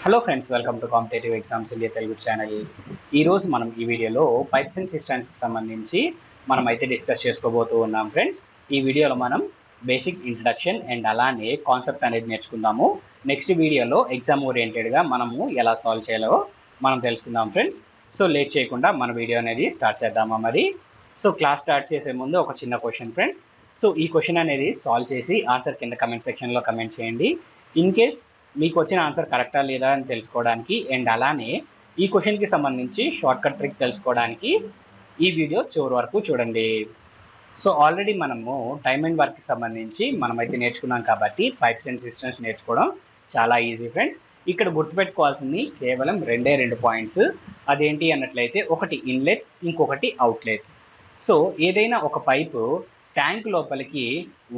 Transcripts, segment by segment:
Hello friends, welcome to competitive exams India Telugu channel. ఈరోజు మనం ఈ వీడియోలో పైప్స్ అండ్ సిస్టమ్స్కి సంబంధించి మనం అయితే డిస్కస్ చేసుకోబోతూ ఉన్నాం ఫ్రెండ్స్. ఈ వీడియోలో మనం బేసిక్ ఇంట్రడక్షన్ అండ్ అలానే కాన్సెప్ట్ అనేది నేర్చుకుందాము. నెక్స్ట్ వీడియోలో ఎగ్జామ్ ఓరియంటెడ్గా మనము ఎలా సాల్వ్ చేయాలో మనం తెలుసుకుందాం ఫ్రెండ్స్. సో లేట్ చేయకుండా మన వీడియో అనేది స్టార్ట్ చేద్దామా మరి. సో క్లాస్ స్టార్ట్ చేసే ముందు ఒక చిన్న క్వశ్చన్ ఫ్రెండ్స్. సో ఈ క్వశ్చన్ అనేది సాల్వ్ చేసి ఆన్సర్ కింద కమెంట్ సెక్షన్లో కమెంట్ చేయండి. ఇన్ కేస్ మీకు వచ్చిన ఆన్సర్ కరెక్టా లేదా అని తెలుసుకోవడానికి అండ్ అలానే ఈ క్వశ్చన్కి సంబంధించి షార్ట్ కట్ ట్రిక్ తెలుసుకోవడానికి ఈ వీడియో చివరి వరకు చూడండి. సో ఆల్రెడీ మనము టైమ్ అండ్ వర్క్కి సంబంధించి మనమైతే నేర్చుకున్నాం కాబట్టి పైప్స్ అండ్ సిస్టమ్స్ నేర్చుకోవడం చాలా ఈజీ ఫ్రెండ్స్. ఇక్కడ గుర్తుపెట్టుకోవాల్సింది కేవలం రెండు పాయింట్స్. అదేంటి అన్నట్లయితే ఒకటి ఇన్లెట్, ఇంకొకటి అవుట్లెట్. సో ఏదైనా ఒక పైపు ట్యాంక్ లోపలికి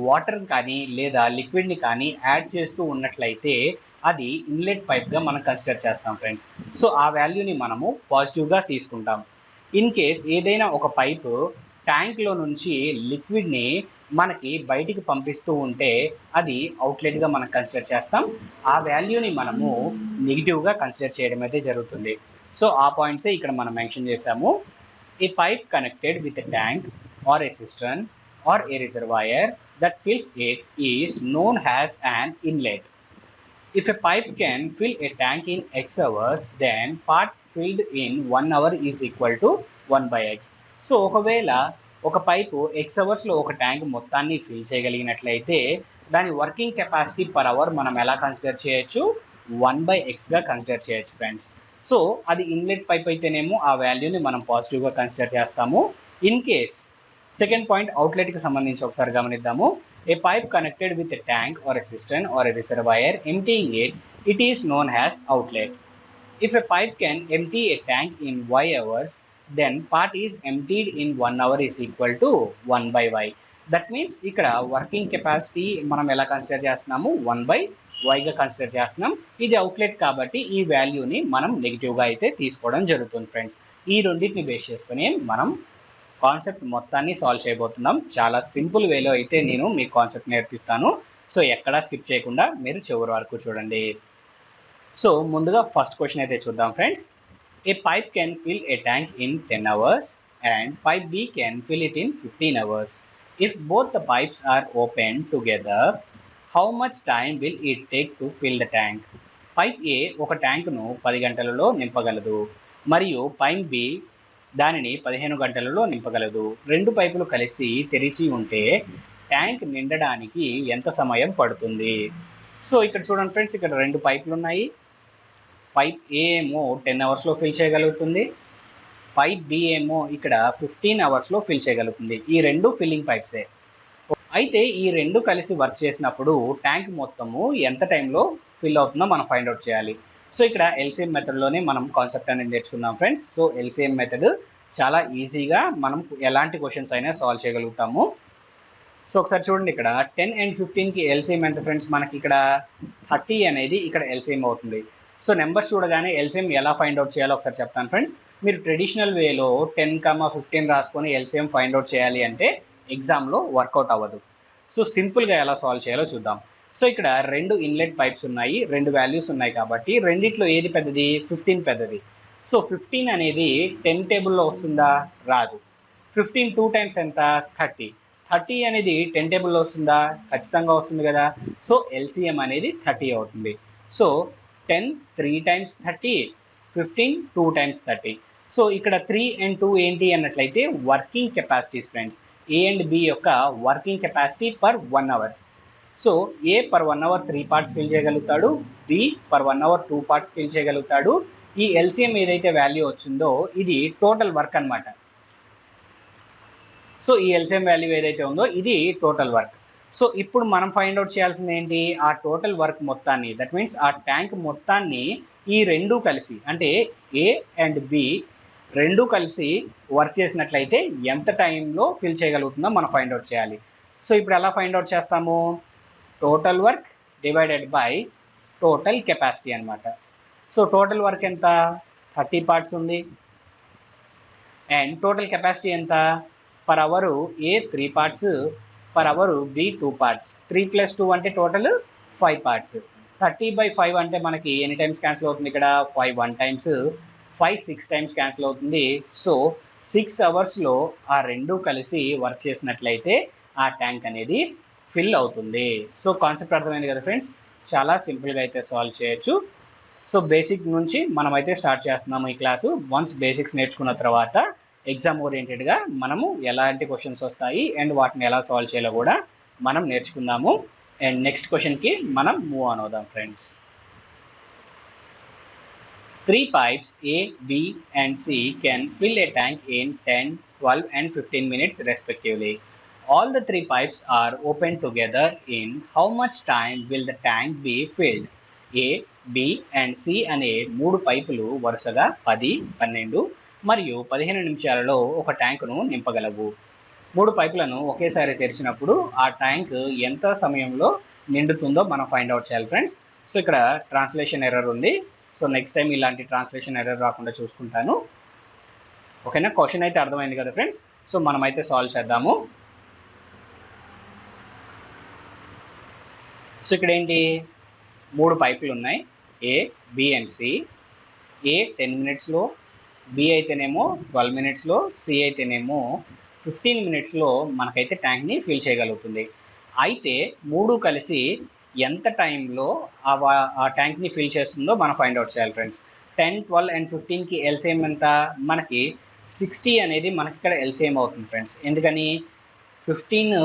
వాటర్ కానీ లేదా లిక్విడ్ని కానీ యాడ్ చేస్తూ ఉన్నట్లయితే అది ఇన్లెట్ పైప్గా మనం కన్సిడర్ చేస్తాం ఫ్రెండ్స్. సో ఆ వాల్యూని మనము పాజిటివ్గా తీసుకుంటాం. ఇన్ కేస్ ఏదైనా ఒక పైపు ట్యాంక్లో నుంచి లిక్విడ్ని మనకి బయటికి పంపిస్తూ ఉంటే అది అవుట్లెట్గా మనం కన్సిడర్ చేస్తాం. ఆ వాల్యూని మనము నెగిటివ్గా కన్సిడర్ చేయడం అయితే జరుగుతుంది. సో ఆ పాయింట్సే ఇక్కడ మనం మెన్షన్ చేసాము. A pipe connected with a tank or a cistern or a reservoir that fills it is known as an inlet. If a pipe can fill a tank in x hours, then part filled in 1 hour is equal to 1 by x. So ఒకవేళ ఒక pipe X అవర్స్లో ఒక tank మొత్తాన్ని fill చేయగలిగినట్లయితే దాని working capacity per hour మనం ఎలా consider చేయొచ్చు? 1/xగా కన్సిడర్ చేయొచ్చు ఫ్రెండ్స్. సో అది ఇన్లెట్ పైప్ అయితేనేమో ఆ వాల్యూని మనం పాజిటివ్గా కన్సిడర్ చేస్తాము. ఇన్ కేస్ సెకండ్ పాయింట్ అవుట్లెట్కి సంబంధించి ఒకసారి గమనిద్దాము. A pipe connected with a tank or a cistern or a reservoir emptying it is known as outlet. If a pipe can empty a tank in y hours, then part is emptied in 1 hour is equal to 1/y. That means ఇక్కడ working capacity మనం ఎలా consider చేస్తున్నాము? 1/yగా consider చేస్తున్నాం. ఇది outlet కాబట్టి ఈ వాల్యూని మనం నెగిటివ్గా అయితే తీసుకోవడం జరుగుతుంది ఫ్రెండ్స్. ఈ రెండింటిని బేస్ చేసుకుని మనం కాన్సెప్ట్ మొత్తాన్ని సాల్వ్ చేయబోతున్నాం. చాలా సింపుల్ వేలో అయితే నేను మీకు కాన్సెప్ట్ నేర్పిస్తాను. సో ఎక్కడా స్కిప్ చేయకుండా మీరు చివరి వరకు చూడండి. సో ముందుగా ఫస్ట్ క్వశ్చన్ అయితే చూద్దాం friends. A pipe can fill a tank in 10 hours and pipe B can fill it in 15 hours. If both the pipes are open together, how much time will it take to fill the tank? Pipe A ఒక ట్యాంకును 10 గంటలలో నింపగలదు మరియు pipe B దానిని 15 గంటలలో నింపగలదు. రెండు పైపులు కలిసి తెరిచి ఉంటే ట్యాంక్ నిండడానికి ఎంత సమయం పడుతుంది? సో ఇక్కడ చూడండి ఫ్రెండ్స్, ఇక్కడ రెండు పైపులు ఉన్నాయి. పైప్ ఏ ఏమో 10 అవర్స్లో ఫిల్ చేయగలుగుతుంది, పైప్ బి ఏమో ఇక్కడ 15 అవర్స్లో ఫిల్ చేయగలుగుతుంది. ఈ రెండు ఫిల్లింగ్ పైప్సే. అయితే ఈ రెండు కలిసి వర్క్ చేసినప్పుడు ట్యాంక్ మొత్తము ఎంత టైంలో ఫిల్ అవుతుందో మనం ఫైండ్ అవుట్ చేయాలి. సో ఇక్కడ ఎల్సిఎం మెథడ్లోనే మనం కాన్సెప్ట్ అనేది నేర్చుకుందాం ఫ్రెండ్స్. సో ఎల్సిఎం మెథడ్ చాలా ఈజీగా మనం ఎలాంటి క్వశ్చన్స్ అయినా సాల్వ్ చేయగలుగుతాము. సో ఒకసారి చూడండి, ఇక్కడ 10 and 15కి ఎల్సిఎం ఎంత ఫ్రెండ్స్? మనకి ఇక్కడ 30 అనేది ఇక్కడ ఎల్సిఎం అవుతుంది. సో నెంబర్స్ చూడగానే ఎల్సిఎం ఎలా ఫైండ్ అవుట్ చేయాలో ఒకసారి చెప్తాను ఫ్రెండ్స్. మీరు ట్రెడిషనల్ వేలో 10, 15 రాసుకొని ఎల్సిఎం ఫైండ్ అవుట్ చేయాలి అంటే ఎగ్జామ్లో వర్కౌట్ అవ్వదు. సో సింపుల్గా ఎలా సాల్వ్ చేయాలో చూద్దాం. సో ఇక్కడ రెండు ఇన్లెట్ పైప్స్ ఉన్నాయి, రెండు వాల్యూస్ ఉన్నాయి కాబట్టి రెండిట్లో ఏది పెద్దది? 15 పెద్దది. సో 15 అనేది 10 టేబుల్లో వస్తుందా? రాదు. 15 2 టైమ్స్ ఎంత? 30 అనేది 10 టేబుల్లో వస్తుందా? ఖచ్చితంగా వస్తుంది కదా. సో ఎల్సిఎం అనేది 30 అవుతుంది. So 10 3 times 30, 15 2 times 30. సో ఇక్కడ 3 and 2 ఏంటి అన్నట్లయితే working capacities friends. A and B యొక్క working capacity per 1 hour. So A per 1 hour 3 parts fill చేయగలుగుతాడు, B per 1 hour 2 parts fill చేయగలుగుతాడు. ఈ ఎల్సిఎం ఏదైతే వాల్యూ వచ్చిందో ఇది టోటల్ వర్క్ అనమాట. సో ఈ ఎల్సిఎం వాల్యూ ఏదైతే ఉందో ఇది టోటల్ వర్క్. సో ఇప్పుడు మనం ఫైండ్ అవుట్ చేయాల్సింది ఏంటి? ఆ టోటల్ వర్క్ మొత్తాన్ని, దట్ మీన్స్ ఆ ట్యాంక్ మొత్తాన్ని ఈ రెండు కలిసి, అంటే ఏ అండ్ బి రెండు కలిసి వర్క్ చేసినట్లయితే ఎంత టైంలో ఫిల్ చేయగలుగుతుందో మనం ఫైండ్ అవుట్ చేయాలి. సో ఇప్పుడు ఎలా ఫైండ్ అవుట్ చేస్తాము? Total work divided by total capacity అనమాట. సో టోటల్ వర్క్ ఎంత? 30 parts ఉంది. అండ్ టోటల్ కెపాసిటీ ఎంత? Per hour A 3 parts, per hour B 2 parts. 3 + 2 అంటే టోటల్ 5 parts. 30/5 అంటే మనకి ఎన్ని టైమ్స్ క్యాన్సిల్ అవుతుంది ఇక్కడ 5 1 టైమ్స్, 5 6 టైమ్స్ క్యాన్సిల్ అవుతుంది. సో 6 అవర్స్లో ఆ రెండు కలిసి వర్క్ చేసినట్లయితే ఆ ట్యాంక్ అనేది ఫిల్ అవుతుంది. సో కాన్సెప్ట్ అర్థమైంది కదా ఫ్రెండ్స్, చాలా సింపుల్గా అయితే సాల్వ్ చేయొచ్చు. సో బేసిక్ నుంచి మనమైతే స్టార్ట్ చేస్తున్నాము ఈ క్లాసు. వన్స్ బేసిక్స్ నేర్చుకున్న తర్వాత ఎగ్జామ్ ఓరియంటెడ్గా మనము ఎలాంటి క్వశ్చన్స్ వస్తాయి అండ్ వాటిని ఎలా సాల్వ్ చేయాలో కూడా మనం నేర్చుకుందాము. అండ్ నెక్స్ట్ క్వశ్చన్కి మనం మూవ్ ఆన్ అవుదాం friends. 3 pipes A, B and C can fill a tank in 10, 12 and 15 minutes respectively. All the 3 pipes are opened together. In how much time will the tank be filled? A, B and C అనే 3 పైపులు వరుసగా 10, 12 మరియు 15 నిమిషాలలో ఒక ట్యాంకును నింపగలవు. 3 పైపులను ఒకేసారి తెరిచినప్పుడు ఆ tank ఎంత సమయంలో నిండుతుందో మనం ఫైండ్ అవుట్ చేయాలి ఫ్రెండ్స్. సో ఇక్కడ ట్రాన్స్లేషన్ ఎర్రర్ ఉంది. సో నెక్స్ట్ టైం ఇలాంటి ట్రాన్స్లేషన్ ఎర్రర్ రాకుండా చూసుకుంటాను. ఓకేనా, క్వశ్చన్ అయితే అర్థమైంది కదా ఫ్రెండ్స్. సో మనమైతే సాల్వ్ చేద్దాము. సో ఇక్కడ ఏంటి, 3 పైపులు ఉన్నాయి, ఏ, బి అండ్ సి. ఏ 10 మినిట్స్లో, బి అయితేనేమో 12 మినిట్స్లో, సి అయితేనేమో 15 మినిట్స్లో మనకైతే ట్యాంక్ని ఫిల్ చేయగలుగుతుంది. అయితే 3 కలిసి ఎంత టైంలో ఆ ట్యాంక్ని ఫిల్ చేస్తుందో మనం ఫైండ్ అవుట్ చేయాలి ఫ్రెండ్స్. 10, 12 అండ్ 15కి ఎల్సిఎం ఎంత, మనకి 60 అనేది మనకి ఇక్కడ ఎల్సిఎం అవుతుంది ఫ్రెండ్స్. ఎందుకని 15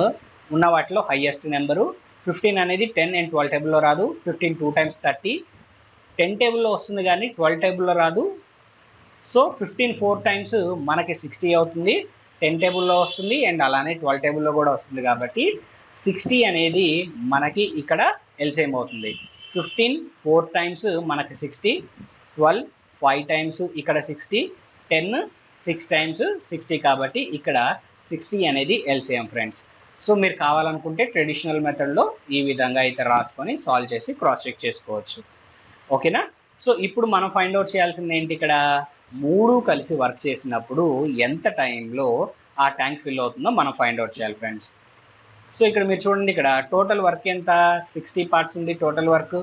ఉన్న వాటిలో హైయెస్ట్ నెంబరు. 15 అనేది 10 అండ్ 12 టేబుల్లో రాదు. 15 2 times 30, 10 టేబుల్లో వస్తుంది కానీ 12 టేబుల్లో రాదు. సో 15 4 times మనకి 60 అవుతుంది, 10 టేబుల్లో వస్తుంది అండ్ అలానే 12 టేబుల్లో కూడా వస్తుంది. కాబట్టి 60 అనేది మనకి ఇక్కడ ఎల్సిఎం అవుతుంది. 15 4 times మనకి 60, 12 5 times ఇక్కడ 60, 10 6 times 60 కాబట్టి ఇక్కడ 60 అనేది ఎల్సిఎం ఫ్రెండ్స్. సో మీరు కావాలనుకుంటే ట్రెడిషనల్ మెథడ్లో ఈ విధంగా అయితే రాసుకొని సాల్వ్ చేసి క్రాస్ చెక్ చేసుకోవచ్చు. ఓకేనా. సో ఇప్పుడు మనం ఫైండ్ అవుట్ చేయాల్సింది ఏంటి, ఇక్కడ 3 కలిసి వర్క్ చేసినప్పుడు ఎంత టైంలో ఆ ట్యాంక్ ఫిల్ అవుతుందో మనం ఫైండ్ అవుట్ చేయాలి ఫ్రెండ్స్. సో ఇక్కడ మీరు చూడండి, ఇక్కడ టోటల్ వర్క్ ఎంత, 60 పార్ట్స్ ఉంది total work.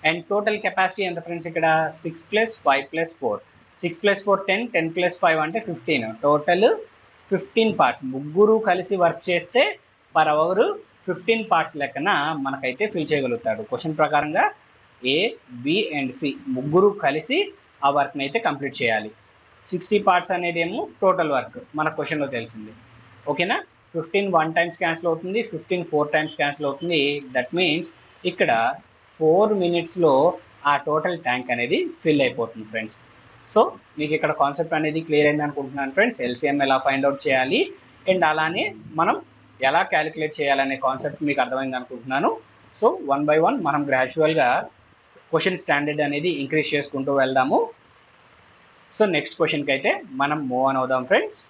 And total capacity ఎంత ఫ్రెండ్స్, ఇక్కడ 6 + 5 + 4, 6 + 4 10, 10 + 5 అంటే 15, టోటల్ 15 పార్ట్స్. 3 కలిసి వర్క్ చేస్తే పర్ అవర్ 15 పార్ట్స్ లెక్కన మనకైతే ఫిల్ చేయగలుగుతాడు. క్వశ్చన్ ప్రకారంగా ఏ, బి అండ్ సి 3 కలిసి ఆ వర్క్ని అయితే కంప్లీట్ చేయాలి. 60 పార్ట్స్ అనేది ఏమో టోటల్ వర్క్ మన క్వశ్చన్లో తెలిసింది. ఓకేనా. 15 1 times క్యాన్సిల్ అవుతుంది, 15 4 times క్యాన్సిల్ అవుతుంది. దట్ మీన్స్ ఇక్కడ 4 minutesలో ఆ టోటల్ ట్యాంక్ అనేది ఫిల్ అయిపోతుంది ఫ్రెండ్స్. సో మీకు ఇక్కడ కాన్సెప్ట్ అనేది క్లియర్ అయింది అనుకుంటున్నాను ఫ్రెండ్స్. ఎల్సిఎం ఎలా ఫైండ్ అవుట్ చేయాలి అండ్ అలానే మనం ఎలా క్యాలిక్యులేట్ చేయాలనే కాన్సెప్ట్ మీకు అర్థమైంది అనుకుంటున్నాను. సో 1 by 1 మనం గ్రాడ్యువల్గా క్వశ్చన్ స్టాండర్డ్ అనేది ఇంక్రీజ్ చేసుకుంటూ వెళ్దాము. సో నెక్స్ట్ క్వశ్చన్కి అయితే మనం మూవ్ ఆన్ అవుదాం friends.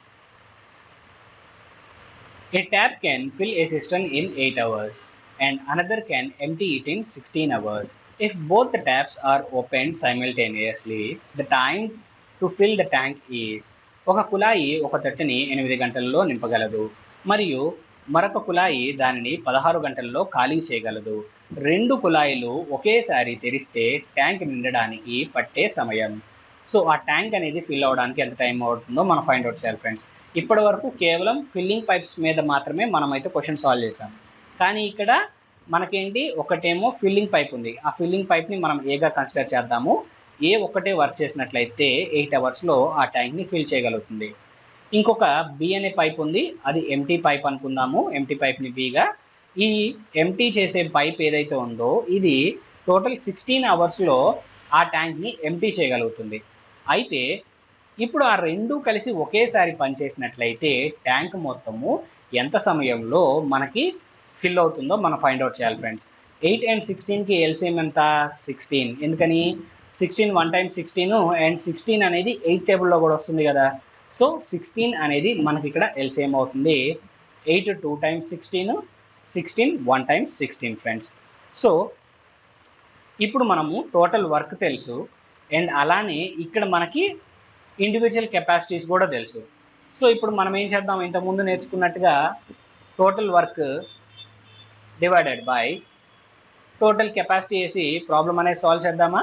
A tap can fill a cistern in 8 hours and another can empty it in 16 hours. If both the taps are opened simultaneously, the time to fill the tank is. ఒక కుళాయి ఒక తొట్టెని 8 గంటల్లో నింపగలదు మరియు మరొక కుళాయి దానిని 16 గంటల్లో ఖాళీ చేయగలదు. 2 కుళాయిలు ఒకేసారి తెరిస్తే ట్యాంక్ నిండడానికి పట్టే సమయం. సో ఆ ట్యాంక్ అనేది ఫిల్ అవ్వడానికి ఎంత టైం అవుతుందో మనం ఫైండ్ అవుట్ చేయాలి ఫ్రెండ్స్. ఇప్పటి వరకు కేవలం ఫిల్లింగ్ పైప్స్ మీద మాత్రమే మనమైతే క్వశ్చన్ సాల్వ్ చేసాం. కానీ ఇక్కడ మనకేంటి, ఒకటేమో ఫిల్లింగ్ పైప్ ఉంది. ఆ ఫిల్లింగ్ పైప్ని మనం ఏగా కన్సిడర్ చేద్దాము. ఏ ఒక్కటే వర్క్ చేసినట్లయితే 8 అవర్స్లో ఆ ట్యాంక్ని ఫిల్ చేయగలుగుతుంది. ఇంకొక బి అనే పైప్ ఉంది, అది ఎంటీ పైప్ అనుకుందాము. ఎంటీ పైప్ని బిగా, ఈ ఎంటీ చేసే పైప్ ఏదైతే ఉందో ఇది టోటల్ 16 అవర్స్లో ఆ ట్యాంక్ని ఎంటీ చేయగలుగుతుంది. అయితే ఇప్పుడు ఆ 2 కలిసి ఒకేసారి పనిచేసినట్లయితే ట్యాంక్ మొత్తము ఎంత సమయంలో మనకి ఫిల్ అవుతుందో మనం ఫైండ్ అవుట్ చేయాలి ఫ్రెండ్స్. 8 and 16కి ఎల్సిఎం ఎంత, 16. ఎందుకని 16 1 times 16 అండ్ 16 అనేది 8 టేబుల్లో కూడా వస్తుంది కదా. సో 16 అనేది మనకి ఇక్కడ ఎల్సిఎం అవుతుంది. 8 2 times 16, 16 1 times 16 ఫ్రెండ్స్. సో ఇప్పుడు మనము టోటల్ వర్క్ తెలుసు అండ్ అలానే ఇక్కడ మనకి ఇండివిజువల్ కెపాసిటీస్ కూడా తెలుసు. సో ఇప్పుడు మనం ఏం చేద్దాం, ఇంతకుముందు నేర్చుకున్నట్టుగా total work divided by total capacity వేసి ప్రాబ్లం అనేది సాల్వ్ చేద్దామా?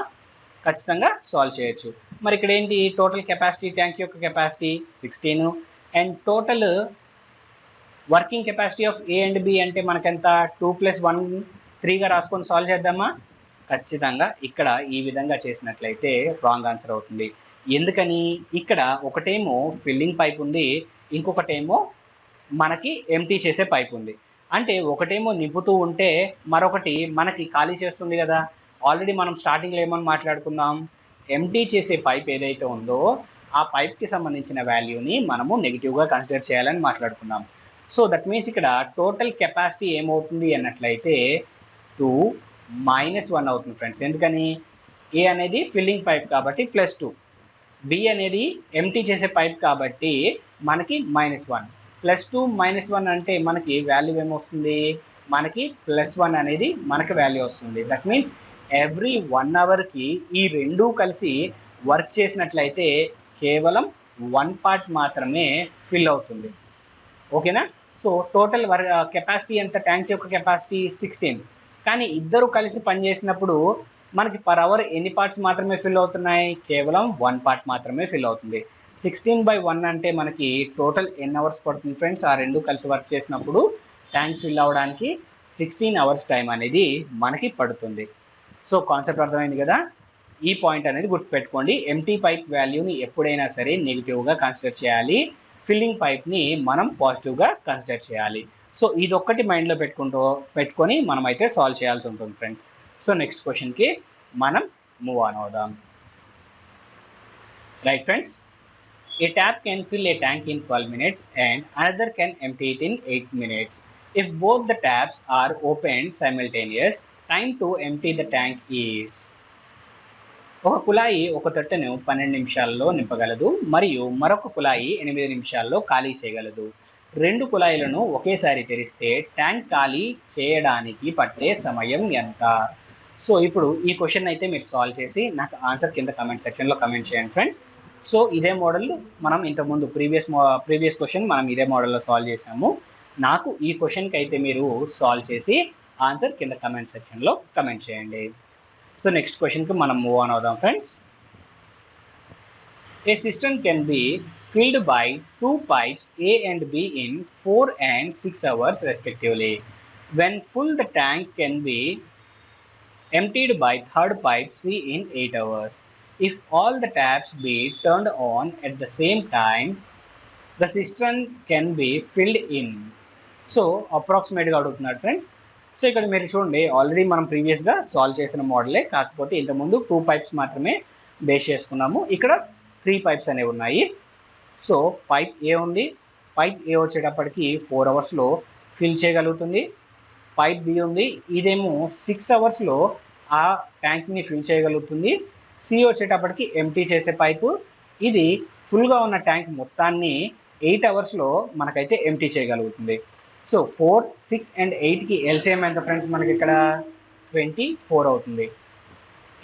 ఖచ్చితంగా సాల్వ్ చేయొచ్చు. మరి ఇక్కడ ఏంటి టోటల్ కెపాసిటీ, ట్యాంక్ యొక్క capacity 16 and total working capacity of A and B అంటే మనకెంత 2 + 1 3గా రాసుకొని సాల్వ్ చేద్దామా? ఖచ్చితంగా ఇక్కడ ఈ విధంగా చేసినట్లయితే రాంగ్ ఆన్సర్ అవుతుంది. ఎందుకని? ఇక్కడ ఒకటేమో ఫిల్లింగ్ పైప్ ఉంది, ఇంకొకటేమో మనకి ఎంటీ చేసే పైప్ ఉంది. అంటే ఒకటేమో నింపుతూ ఉంటే మరొకటి మనకి ఖాళీ చేస్తుంది కదా. ఆల్రెడీ మనం స్టార్టింగ్లో ఏమని మాట్లాడుకున్నాం, ఎంటీ చేసే పైప్ ఏదైతే ఉందో ఆ పైప్కి సంబంధించిన వాల్యూని మనము నెగిటివ్గా కన్సిడర్ చేయాలని మాట్లాడుకున్నాం. సో దట్ మీన్స్ ఇక్కడ టోటల్ కెపాసిటీ ఏమవుతుంది అన్నట్లయితే 2 - 1 అవుతుంది ఫ్రెండ్స్. ఎందుకని? ఏ అనేది ఫిల్లింగ్ పైప్ కాబట్టి +2, బి అనేది ఎంటీ చేసే పైప్ కాబట్టి మనకి -1. +2 - 1 అంటే మనకి వాల్యూ ఏమొస్తుంది? మనకి +1 అనేది మనకి వాల్యూ వస్తుంది. దట్ మీన్స్ ఎవ్రీ 1 అవర్కి ఈ రెండు కలిసి వర్క్ చేసినట్లయితే కేవలం 1 పార్ట్ మాత్రమే ఫిల్ అవుతుంది. ఓకేనా? సో టోటల్ కెపాసిటీ ఎంత? ట్యాంక్ యొక్క కెపాసిటీ 16. కానీ ఇద్దరు కలిసి పనిచేసినప్పుడు మనకి పర్ అవర్ ఎన్ని పార్ట్స్ మాత్రమే ఫిల్ అవుతున్నాయి? కేవలం 1 పార్ట్ మాత్రమే ఫిల్ అవుతుంది. 16/1 అంటే మనకి టోటల్ ఎన్ని అవర్స్ పడుతుంది ఫ్రెండ్స్? ఆ రెండు కలిసి వర్క్ చేసినప్పుడు ట్యాంక్ ఫిల్ అవ్వడానికి 16 అవర్స్ టైం అనేది మనకి పడుతుంది. సో కాన్సెప్ట్ అర్థమైంది కదా. ఈ పాయింట్ అనేది గుర్తుపెట్టుకోండి. ఎంటీ పైప్ వాల్యూని ఎప్పుడైనా సరే నెగిటివ్గా కన్సిడర్ చేయాలి, ఫిల్లింగ్ పైప్ని మనం పాజిటివ్గా కన్సిడర్ చేయాలి. సో ఇదొక్కటి మైండ్లో పెట్టుకొని మనం అయితే సాల్వ్ చేయాల్సి ఉంటుంది ఫ్రెండ్స్. సో నెక్స్ట్ క్వశ్చన్కి మనం మూవ్ ఆన్ అవుదాం. Right friends, a tap can fill a tank in 12 minutes and another can empty it in 8 minutes. If both the taps are opened simultaneous, time to empty the tank is. ఒక కుళాయి ఒక తొట్టెను 12 నిమిషాల్లో నింపగలదు మరియు మరొక కుళాయి 8 నిమిషాల్లో ఖాళీ చేయగలదు. రెండు కుళాయిలను ఒకేసారి తెరిస్తే ట్యాంక్ ఖాళీ చేయడానికి పట్టే సమయం ఎంత? సో ఇప్పుడు ఈ క్వశ్చన్ అయితే మీరు సాల్వ్ చేసి నాకు ఆన్సర్ కింద కమెంట్ సెక్షన్లో కమెంట్ చేయండి ఫ్రెండ్స్. సో ఇదే మోడల్ మనం ఇంతకుముందు ప్రీవియస్ క్వశ్చన్ మనం ఇదే మోడల్లో సాల్వ్ చేసాము. నాకు ఈ క్వశ్చన్కి అయితే మీరు సాల్వ్ చేసి ఆన్సర్ కింద కమెంట్ సెక్షన్లో కమెంట్ చేయండి. సో నెక్స్ట్ క్వశ్చన్కి మనం మూవ్ ఆన్ అవుదాం friends. A system can be filled by 2 pipes A and B in 4 and 6 hours respectively. When full, the tank can be emptied by third pipe C in 8 hours. If all the taps be turned on at the same time, the cistern can be filled in. So approximately అడుగుతున్నారు friends. So ఇక్కడ మీరు చూడండి, already మనం ప్రీవియస్గా solve చేసిన మోడలే, కాకపోతే ఇంతకుముందు 2 pipes మాత్రమే బేస్ చేసుకున్నాము. ఇక్కడ 3 పైప్స్ అనేవి ఉన్నాయి. సో పైప్ ఏ ఉంది, పైప్ ఏ వచ్చేటప్పటికి 4 అవర్స్లో ఫిల్ చేయగలుగుతుంది. పైప్ బి ఉంది, ఇదేమో 6 అవర్స్లో ఆ ట్యాంక్ని ఫిల్ చేయగలుగుతుంది. సి వచ్చేటప్పటికి ఎంటీ చేసే పైపు, ఇది ఫుల్గా ఉన్న ట్యాంక్ మొత్తాన్ని 8 అవర్స్లో మనకైతే ఎంటీ చేయగలుగుతుంది. సో 4, 6 అండ్ 8కి ఎల్సిఎం ఎంత ఫ్రెండ్స్? మనకి ఇక్కడ 24 అవుతుంది.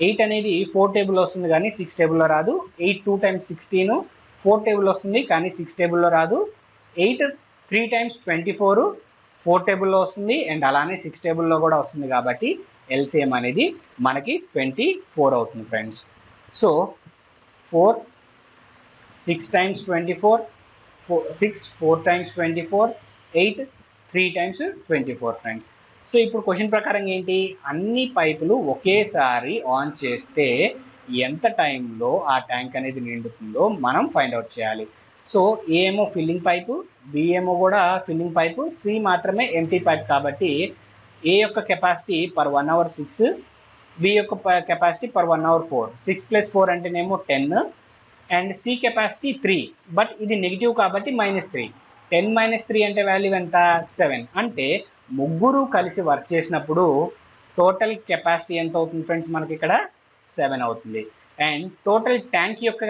8 అనేది 4 టేబుల్లో వస్తుంది కానీ 6 టేబుల్లో రాదు. 8 2 × 16 4 టేబుల్లో వస్తుంది కానీ 6 టేబుల్లో రాదు. 8 3 × 24 4 టేబుల్లో వస్తుంది అండ్ అలానే 6 టేబుల్లో కూడా వస్తుంది. కాబట్టి ఎల్సిఎం అనేది మనకి 24 అవుతుంది ఫ్రెండ్స్. So 4 6 × 24 6 4 × 24 8 3 × 24 friends. సో ఇప్పుడు క్వశ్చన్ ప్రకారం ఏంటి, అన్ని పైపులు ఒకేసారి ఆన్ చేస్తే ఎంత టైంలో ఆ ట్యాంక్ అనేది నిండుతుందో మనం ఫైండ్ అవుట్ చేయాలి. సో ఏ ఏమో ఫిల్లింగ్ పైపు, బి ఏమో కూడా ఫిల్లింగ్ పైపు, సి మాత్రమే ఎంటీ పైప్ కాబట్టి ఏ యొక్క కెపాసిటీ పర్ 1 అవర్ 6, బి యొక్క కెపాసిటీ పర్ 1 అవర్ 4. 6 + 4 అంటేనేమో 10 అండ్ సి కెపాసిటీ 3, బట్ ఇది నెగిటివ్ కాబట్టి -3. 10 - 3 అంటే వాల్యూ ఎంత? 7. అంటే ముగ్గురు కలిసి వర్క్ చేసినప్పుడు టోటల్ కెపాసిటీ ఎంత అవుతుంది ఫ్రెండ్స్? మనకి ఇక్కడ 7 అవుతుంది. అండ్ టోటల్ ట్యాంక్ యొక్క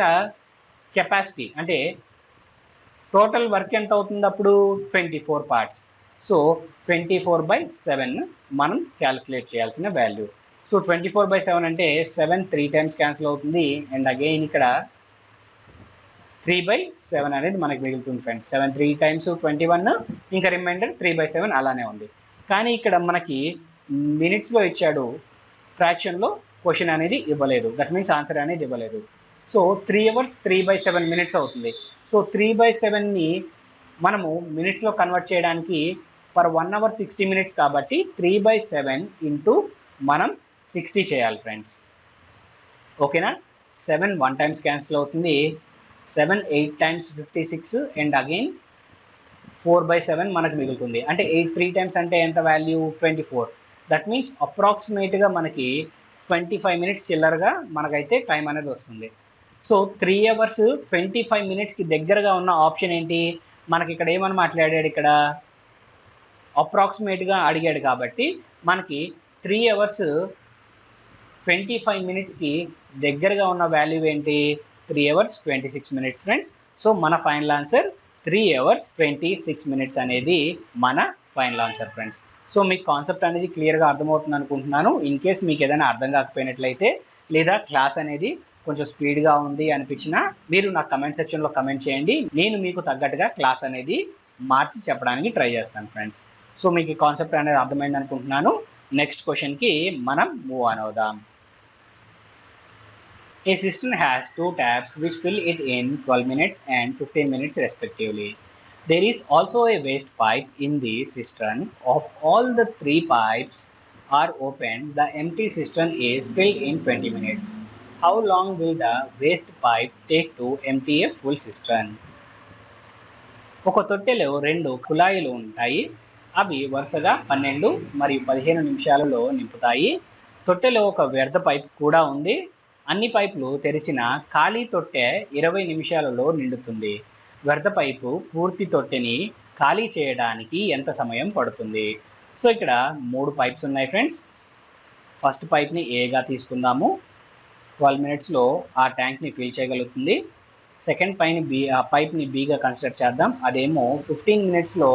కెపాసిటీ అంటే టోటల్ వర్క్ ఎంత అవుతుంది అప్పుడు? 24 పార్ట్స్. సో 24/7 మనం క్యాలిక్యులేట్ చేయాల్సిన వాల్యూ. సో 24/7 అంటే 7 3 టైమ్స్ క్యాన్సిల్ అవుతుంది అండ్ అగైన్ ఇక్కడ 3/7 అనేది మనకి మిగులుతుంది ఫ్రెండ్స్. 7 3 × 21 ఇంకా రిమైండర్ 3/7 అలానే ఉంది. కానీ ఇక్కడ మనకి మినిట్స్లో ఇచ్చాడు, ఫ్రాక్షన్లో క్వశ్చన్ అనేది ఇవ్వలేదు. దట్ మీన్స్ ఆన్సర్ అనేది ఇవ్వలేదు. సో 3 hours 3/7 minutes అవుతుంది. సో 3/7ని మనము మినిట్స్లో కన్వర్ట్ చేయడానికి పర్ 1 hour 60 minutes కాబట్టి 3/7 ఇంటూ మనం 60 చేయాలి ఫ్రెండ్స్. ఓకేనా? 7 1 times క్యాన్సిల్ అవుతుంది, 7 8 times 56 అండ్ అగైన్ 4/7 మనకు మిగులుతుంది. అంటే 8 3 times అంటే ఎంత వాల్యూ? 24. దట్ మీన్స్ అప్రాక్సిమేట్గా మనకి 25 minutes చిల్లరగా మనకైతే టైం అనేది వస్తుంది. సో 3 hours 25 minutesకి దగ్గరగా ఉన్న ఆప్షన్ ఏంటి? మనకి ఇక్కడ ఏమని మాట్లాడాడు, ఇక్కడ అప్రాక్సిమేట్గా అడిగాడు కాబట్టి మనకి 3 hours 25 minutesకి దగ్గరగా ఉన్న వాల్యూ ఏంటి? 3 hours 26 minutes ఫ్రెండ్స్. సో మన ఫైనల్ ఆన్సర్ 3 hours 26 minutes అనేది మన ఫైనల్ ఆన్సర్ ఫ్రెండ్స్. సో మీకు కాన్సెప్ట్ అనేది క్లియర్గా అర్థమవుతుంది అనుకుంటున్నాను. ఇన్ కేస్ మీకు ఏదైనా అర్థం కాకపోయినట్లయితే లేదా క్లాస్ అనేది కొంచెం స్పీడ్గా ఉంది అనిపించినా మీరు నాకు కమెంట్ సెక్షన్లో కమెంట్ చేయండి. నేను మీకు తగ్గట్టుగా క్లాస్ అనేది మార్చి చెప్పడానికి ట్రై చేస్తాను ఫ్రెండ్స్. సో మీకు ఈ కాన్సెప్ట్ అనేది అర్థమైంది అనుకుంటున్నాను. నెక్స్ట్ క్వశ్చన్కి మనం మూవ్ ఆన్ అవుదాం. A cistern has 2 taps which fill it in 12 minutes and 15 minutes respectively. There is also a waste pipe in the cistern. Of all the 3 pipes are opened, the empty cistern is filled in 20 minutes. How long will the waste pipe take to empty a full cistern? ఒక తొట్టెలో 2 కుళాయిలు ఉంటాయి. అవి వరుసగా 12 మరియు 15 నిమిషాలలో నింపుతాయి. తొట్టెలో ఒక వ్యర్థ pipe కూడా ఉంది. అన్ని పైపులు తెరిచిన ఖాళీ తొట్టె 20 నిమిషాలలో నిండుతుంది. వ్యర్థ పైపు పూర్తి తొట్టెని ఖాళీ చేయడానికి ఎంత సమయం పడుతుంది? సో ఇక్కడ 3 పైప్స్ ఉన్నాయి ఫ్రెండ్స్. ఫస్ట్ పైప్ని ఏగా తీసుకుందాము. 12 minutesలో ఆ ట్యాంక్ని ఫిల్ చేయగలుగుతుంది. సెకండ్ పైప్ని బీగా కన్సిడర్ చేద్దాం. అదేమో 15 minutesలో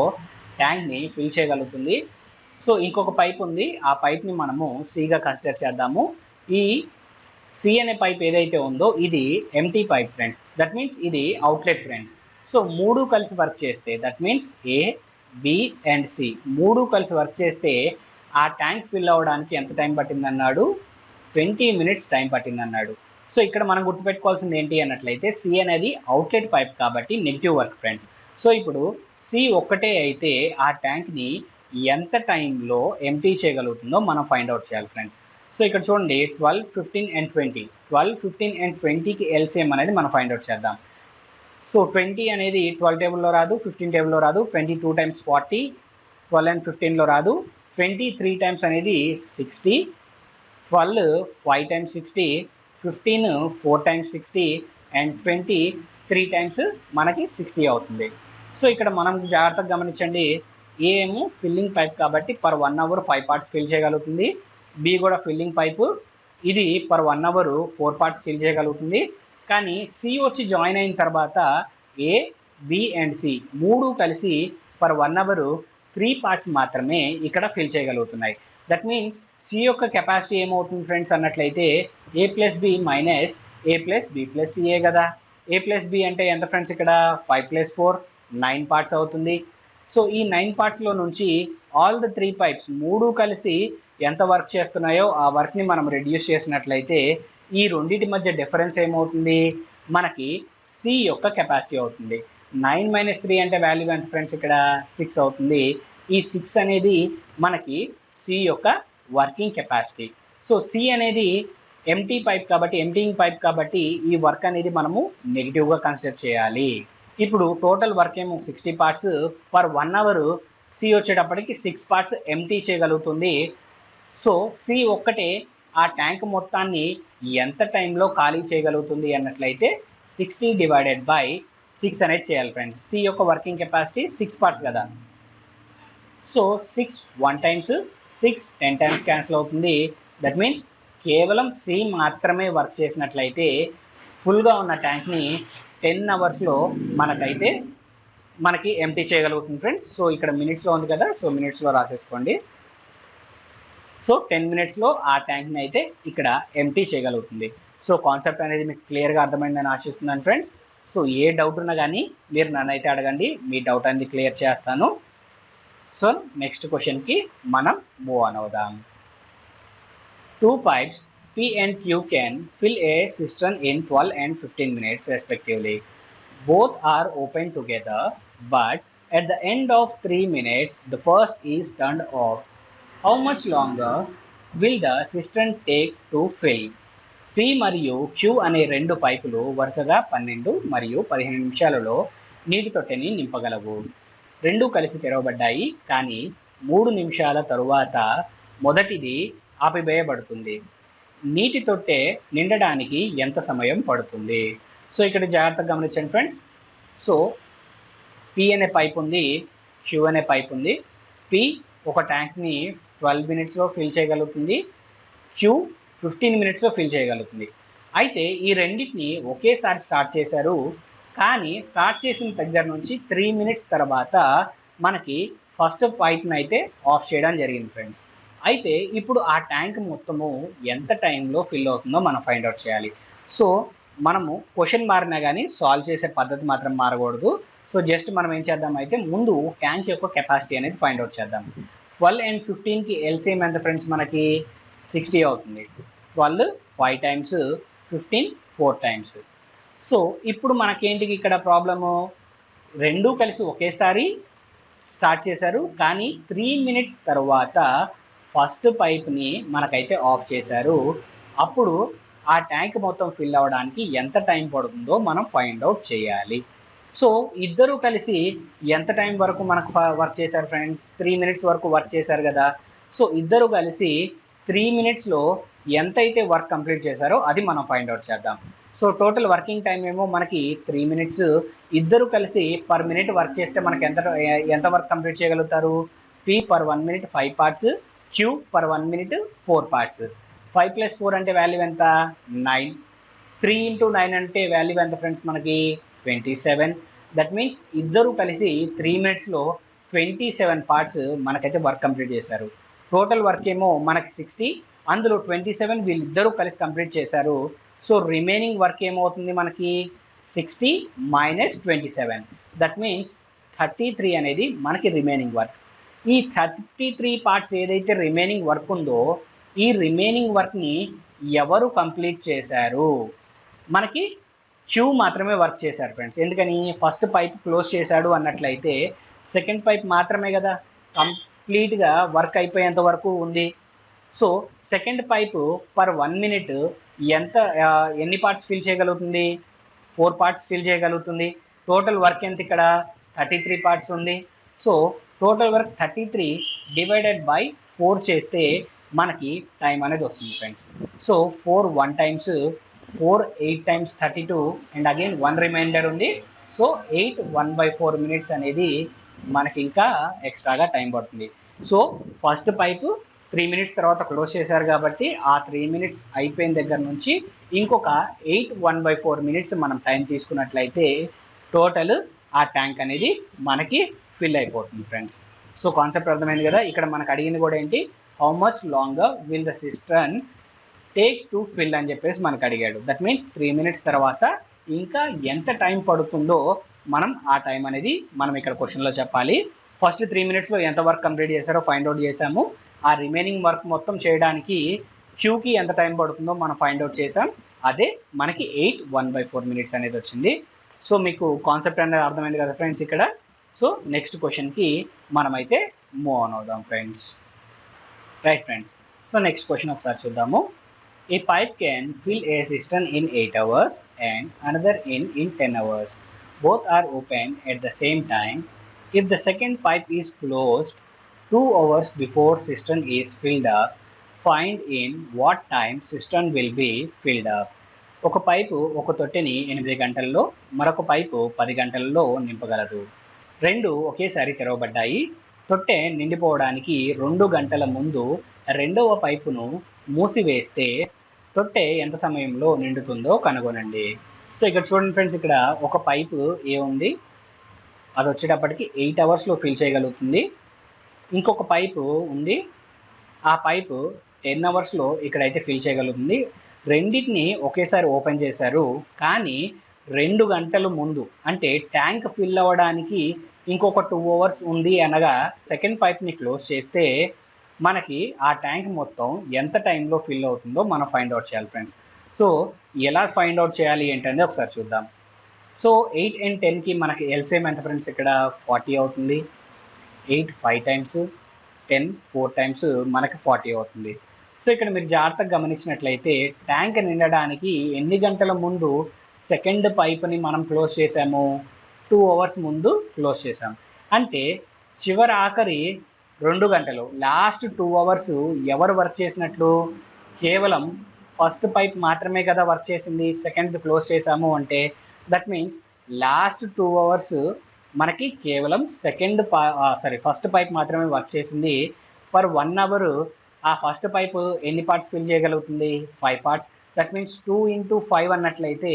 ట్యాంక్ని ఫిల్ చేయగలుగుతుంది. సో ఇంకొక పైప్ ఉంది, ఆ పైప్ని మనము సిగా కన్సిడర్ చేద్దాము. ఈ సి అనే పైప్ ఏదైతే ఉందో ఇది empty pipe friends. That means ఇది అవుట్లెట్ ఫ్రెండ్స్. సో 3 కలిసి వర్క్ చేస్తే, that means A B and C 3 కలిసి వర్క్ చేస్తే ఆ ట్యాంక్ ఫిల్ అవ్వడానికి ఎంత టైం పట్టిందన్నాడు? 20 minutes టైం పట్టిందన్నాడు. సో ఇక్కడ మనం గుర్తుపెట్టుకోవాల్సింది ఏంటి అన్నట్లయితే సి అనేది అవుట్లెట్ పైప్ కాబట్టి నెగిటివ్ వర్క్ ఫ్రెండ్స్. సో ఇప్పుడు సి ఒక్కటే అయితే ఆ ట్యాంక్ని ఎంత టైంలో ఎంటీ చేయగలుగుతుందో మనం ఫైండ్ అవుట్ చేయాలి ఫ్రెండ్స్. సో ఇక్కడ చూడండి 12, 15 and 20. 12, 15 and 20కి ఎల్సిఎం అనేది మనం ఫైండ్ అవుట్ చేద్దాం. సో 20 అనేది 12 టేబుల్లో రాదు, 15 టేబుల్లో రాదు. 20 2 times 40, 12 and 15లో రాదు. 20 3 times అనేది 60, 12 5 times 60, 15 4 times 60 అండ్ 20 3 times మనకి 60 అవుతుంది. సో ఇక్కడ మనం జాగ్రత్తగా గమనించండి, ఏ ఏమో ఫిల్లింగ్ పైప్ కాబట్టి పర్ 1 hour 5 parts ఫిల్ చేయగలుగుతుంది. బి కూడా ఫిల్లింగ్ పైపు, ఇది పర్ 1 hour 4 parts ఫిల్ చేయగలుగుతుంది. కానీ సి వచ్చి జాయిన్ అయిన తర్వాత ఏ బి అండ్ సి 3 కలిసి పర్ 1 hour 3 parts మాత్రమే ఇక్కడ ఫిల్ చేయగలుగుతున్నాయి. దట్ మీన్స్ సి యొక్క కెపాసిటీ ఏమవుతుంది ఫ్రెండ్స్ అన్నట్లయితే ఏ ప్లస్ బి మైనస్ ఏ ప్లస్ బి ప్లస్ సిఏ కదా. ఏ ప్లస్ బి అంటే ఎంత ఫ్రెండ్స్? ఇక్కడ 5 + 4 9 parts అవుతుంది. సో ఈ 9 partsలో నుంచి ఆల్ ద 3 pipes 3 కలిసి ఎంత వర్క్ చేస్తున్నాయో ఆ వర్క్ని మనం రెడ్యూస్ చేసినట్లయితే ఈ రెండింటి మధ్య డిఫరెన్స్ ఏమవుతుంది? మనకి సి యొక్క కెపాసిటీ అవుతుంది. 9 - 3 అంటే వాల్యూ ఎంత ఫ్రెండ్స్? ఇక్కడ 6 అవుతుంది. ఈ 6 అనేది మనకి సి యొక్క వర్కింగ్ కెపాసిటీ. సో సి అనేది ఎంటీ పైప్ కాబట్టి, ఎంటీయింగ్ పైప్ కాబట్టి ఈ వర్క్ అనేది మనము నెగిటివ్గా కన్సిడర్ చేయాలి. ఇప్పుడు టోటల్ వర్క్ ఏమో 60 parts పర్ 1 hour సి వచ్చేటప్పటికి 6 parts ఎంటీ చేయగలుగుతుంది. సో సి ఒక్కటే ఆ ట్యాంక్ మొత్తాన్ని ఎంత టైంలో ఖాళీ చేయగలుగుతుంది అన్నట్లయితే 60 / 6 అనేది చేయాలి ఫ్రెండ్స్. సి యొక్క వర్కింగ్ కెపాసిటీ 6 parts కదా. సో 6 1 times 6 10 times క్యాన్సిల్ అవుతుంది. దట్ మీన్స్ కేవలం సి మాత్రమే వర్క్ చేసినట్లయితే ఫుల్గా ఉన్న ట్యాంక్ని 10 hours మనకి ఎంటీ చేయగలుగుతుంది ఫ్రెండ్స్. సో ఇక్కడ మినిట్స్లో ఉంది కదా, సో మినిట్స్లో రాసేసుకోండి. సో 10 minutesలో ఆ ట్యాంక్ని అయితే ఇక్కడ ఎంటీ చేయగలుగుతుంది. సో కాన్సెప్ట్ అనేది మీకు క్లియర్గా అర్థమైందని ఆశిస్తున్నాను ఫ్రెండ్స్. సో ఏ డౌట్ ఉన్నా కానీ మీరు నన్ను అయితే అడగండి, మీ డౌట్ అనేది క్లియర్ చేస్తాను. సో నెక్స్ట్ క్వశ్చన్కి మనం మూవ్ ఆన్ అవుదాం. Two pipes P and Q can fill a cistern in 12 and 15 minutes respectively. Both are open together, but at the end of 3 minutes, the first is turned off. How much longer will the cistern take to fill? P మరియు Q అనే రెండు పైపులు వరుసగా 12 మరియు 15 నిమిషాలలో నీటి తొట్టెని నింపగలవు. రెండు కలిసి తెరవబడ్డాయి, కానీ 3 నిమిషాల తరువాత మొదటిది ఆపివేయబడుతుంది. నీటి తొట్టె నిండడానికి ఎంత సమయం పడుతుంది? సో ఇక్కడ జాగ్రత్తగా గమనించండి ఫ్రెండ్స్. సో P అనే పైప్ ఉంది, Q అనే పైప్ ఉంది. P ఒక ట్యాంక్ని 12 మినిట్స్లో ఫిల్ చేయగలుగుతుంది, Q 15 మినిట్స్లో ఫిల్ చేయగలుగుతుంది. అయితే ఈ రెండింటిని ఒకేసారి స్టార్ట్ చేశారు, కానీ స్టార్ట్ చేసిన దగ్గర నుంచి 3 మినిట్స్ తర్వాత మనకి ఫస్ట్ పైప్ని అయితే ఆఫ్ చేయడం జరిగింది ఫ్రెండ్స్. అయితే ఇప్పుడు ఆ ట్యాంక్ మొత్తము ఎంత టైంలో ఫిల్ అవుతుందో మనం ఫైండ్ అవుట్ చేయాలి. సో మనము క్వశ్చన్ మారినా కానీ సాల్వ్ చేసే పద్ధతి మాత్రం మారకూడదు. సో జస్ట్ మనం ఏం చేద్దాం అయితే ముందు ట్యాంక్ యొక్క కెపాసిటీ అనేది ఫైండ్ అవుట్ చేద్దాం. 12 and 15కి ఎల్సిఎం ఎంత ఫ్రెండ్స్? మనకి 60 అవుతుంది. 12 5 టైమ్స్, 15 4 టైమ్స్. సో ఇప్పుడు మనకేంటికి ఇక్కడ ప్రాబ్లము? రెండూ కలిసి ఒకేసారి స్టార్ట్ చేశారు, కానీ 3 మినిట్స్ తర్వాత ఫస్ట్ పైప్ని మనకైతే ఆఫ్ చేశారు. అప్పుడు ఆ ట్యాంక్ మొత్తం ఫిల్ అవ్వడానికి ఎంత టైం పడుతుందో మనం ఫైండ్ అవుట్ చేయాలి. సో ఇద్దరు కలిసి ఎంత టైం వరకు మనకు వర్క్ చేశారు ఫ్రెండ్స్? 3 మినిట్స్ వరకు వర్క్ చేశారు కదా. సో ఇద్దరు కలిసి 3 మినిట్స్లో ఎంతైతే వర్క్ కంప్లీట్ చేశారో అది మనం ఫైండ్ అవుట్ చేద్దాం. సో టోటల్ వర్కింగ్ టైం ఏమో మనకి 3 మినిట్స్. ఇద్దరు కలిసి పర్ మినిట్ వర్క్ చేస్తే మనకి ఎంత వర్క్ కంప్లీట్ చేయగలుగుతారు? P per 1 minute 5 parts, Q per 1 minute 4 parts. 5 plus 4 అంటే వాల్యూ ఎంత? 9. 3 into 9 అంటే వాల్యూ ఎంత ఫ్రెండ్స్? మనకి 27. దట్ మీన్స్ ఇద్దరు కలిసి 3 మినిట్స్లో 27 పార్ట్స్ మనకైతే వర్క్ కంప్లీట్ చేశారు. టోటల్ వర్క్ ఏమో మనకి 60, అందులో 27 వీళ్ళిద్దరూ కలిసి కంప్లీట్ చేశారు. సో రిమైనింగ్ వర్క్ ఏమవుతుంది మనకి? 60 minus 27. దట్ మీన్స్ 33 అనేది మనకి రిమైనింగ్ వర్క్. ఈ 33 పార్ట్స్ ఏదైతే రిమైనింగ్ వర్క్ ఉందో ఈ రిమైనింగ్ వర్క్ని ఎవరు కంప్లీట్ చేశారు? మనకి Q మాత్రమే వర్క్ చేశారు ఫ్రెండ్స్. ఎందుకని? ఫస్ట్ పైప్ క్లోజ్ చేశాడు అన్నట్లయితే సెకండ్ పైప్ మాత్రమే కదా కంప్లీట్గా వర్క్ అయిపోయేంత వరకు ఉంది. So second pipe per 1 minute ఎన్ని పార్ట్స్ ఫిల్ చేయగలుగుతుంది? 4 పార్ట్స్ ఫిల్ చేయగలుగుతుంది. టోటల్ వర్క్ ఎంత ఇక్కడ? 33 పార్ట్స్ ఉంది. So total work 33 divided by 4 చేస్తే మనకి టైం అనేది వస్తుంది friends. So 4 1 times, 4 8 times 32 and again 1 remainder ఉంది. సో 8 1/4 మినిట్స్ అనేది మనకి ఇంకా ఎక్స్ట్రాగా టైం పడుతుంది. సో ఫస్ట్ పైపు 3 మినిట్స్ తర్వాత క్లోజ్ చేశారు కాబట్టి ఆ 3 మినిట్స్ అయిపోయిన దగ్గర నుంచి ఇంకొక 8 1/4 మినిట్స్ మనం టైం తీసుకున్నట్లయితే టోటల్ ఆ ట్యాంక్ అనేది మనకి ఫిల్ అయిపోతుంది ఫ్రెండ్స్. సో కాన్సెప్ట్ అర్థమైంది కదా. ఇక్కడ మనకు అడిగింది కూడా ఏంటి? How much longer will the cistern take to fill అని చెప్పేసి మనకు అడిగాడు. దట్ మీన్స్ 3 మినిట్స్ తర్వాత ఇంకా ఎంత టైం పడుతుందో మనం ఆ టైం అనేది మనం ఇక్కడ క్వశ్చన్లో చెప్పాలి. ఫస్ట్ 3 మినిట్స్లో ఎంత వర్క్ కంప్లీట్ చేశారో ఫైండ్ అవుట్ చేశాము. ఆ రిమైనింగ్ వర్క్ మొత్తం చేయడానికి Qకి ఎంత టైం పడుతుందో మనం ఫైండ్ అవుట్ చేసాం. అదే మనకి 8 1/4 మినిట్స్ అనేది వచ్చింది. సో మీకు కాన్సెప్ట్ అనేది అర్థమైంది కదా ఫ్రెండ్స్ ఇక్కడ. సో నెక్స్ట్ క్వశ్చన్కి మనమైతే మూవ్ ఆన్ అవుదాం friends. Right friends. So next question ఒకసారి చూద్దాము. A pipe can fill a cistern in 8 hours and another in 10 hours. Both are open at the same time. If the second pipe is closed 2 hours before cistern is filled up, find in what time cistern will be filled up. ఒక pipe ఒక తొట్టెని 8 గంటల్లో, మరొక pipe 10 గంటల్లో నింపగలదు. రెండు ఒకేసారి తెరవబడ్డాయి. తొట్టె నిండిపోవడానికి 2 గంటల ముందు రెండవ పైపును మూసివేస్తే తొట్టె ఎంత సమయంలో నిండుతుందో కనుగొనండి. సో ఇక్కడ చూడండి ఫ్రెండ్స్, ఇక్కడ ఒక పైపు ఏ ఉంది, అది వచ్చేటప్పటికి 8 అవర్స్లో ఫిల్ చేయగలుగుతుంది. ఇంకొక పైపు ఉంది, ఆ పైపు 10 అవర్స్లో ఇక్కడైతే ఫిల్ చేయగలుగుతుంది. రెండింటిని ఒకేసారి ఓపెన్ చేశారు, కానీ 2 గంటల ముందు, అంటే ట్యాంక్ ఫిల్ అవ్వడానికి ఇంకొక 2 అవర్స్ ఉంది అనగా సెకండ్ పైప్ని క్లోజ్ చేస్తే మనకి ఆ ట్యాంక్ మొత్తం ఎంత టైంలో ఫిల్ అవుతుందో మనం ఫైండ్ అవుట్ చేయాలి ఫ్రెండ్స్. సో ఎలా ఫైండ్ అవుట్ చేయాలి ఏంటనేది ఒకసారి చూద్దాం. సో 8 and 10కి మనకి ఎల్సిఎం ఎంత ఫ్రెండ్స్, ఇక్కడ 40 అవుతుంది. 8 5 టైమ్స్, 10 4 టైమ్స్ మనకి 40 అవుతుంది. సో ఇక్కడ మీరు జాగ్రత్తగా గమనించినట్లయితే ట్యాంక్ నిండడానికి ఎన్ని గంటల ముందు సెకండ్ పైప్ని మనం క్లోజ్ చేసాము, 2 అవర్స్ ముందు క్లోజ్ చేసాం. అంటే చివరి ఆఖరి 2 గంటలు, లాస్ట్ 2 అవర్స్ ఎవరు వర్క్ చేసినట్లు, కేవలం ఫస్ట్ పైప్ మాత్రమే కదా వర్క్ చేసింది, సెకండ్ క్లోజ్ చేసాము అంటే దట్ మీన్స్ లాస్ట్ 2 అవర్స్ మనకి కేవలం ఫస్ట్ పైప్ మాత్రమే వర్క్ చేసింది. పర్ 1 అవర్ ఆ ఫస్ట్ పైప్ ఎన్ని పార్ట్స్ ఫిల్ చేయగలుగుతుంది, 5 పార్ట్స్. దట్ మీన్స్ 2 into 5 అన్నట్లయితే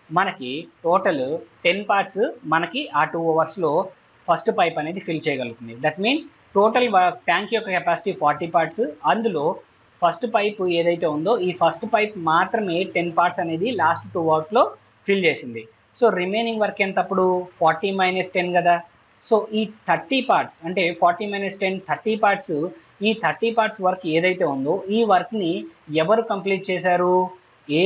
మనకి టోటల్ 10 పార్ట్స్ మనకి ఆ 2 అవర్స్లో ఫస్ట్ పైప్ అనేది ఫిల్ చేయగలుగుతుంది. దట్ మీన్స్ టోటల్ ట్యాంక్ యొక్క కెపాసిటీ 40 పార్ట్స్. అందులో ఫస్ట్ పైప్ ఏదైతే ఉందో ఈ ఫస్ట్ పైప్ మాత్రమే 10 పార్ట్స్ అనేది లాస్ట్ 2 అవర్స్లో ఫిల్ చేసింది. సో రిమైనింగ్ వర్క్ ఎంత అప్పుడు, 40 - 10 కదా. సో ఈ 30 పార్ట్స్ అంటే 40 - 10 30 పార్ట్స్, ఈ 30 పార్ట్స్ వర్క్ ఏదైతే ఉందో ఈ వర్క్ని ఎవరు కంప్లీట్ చేశారు, ఏ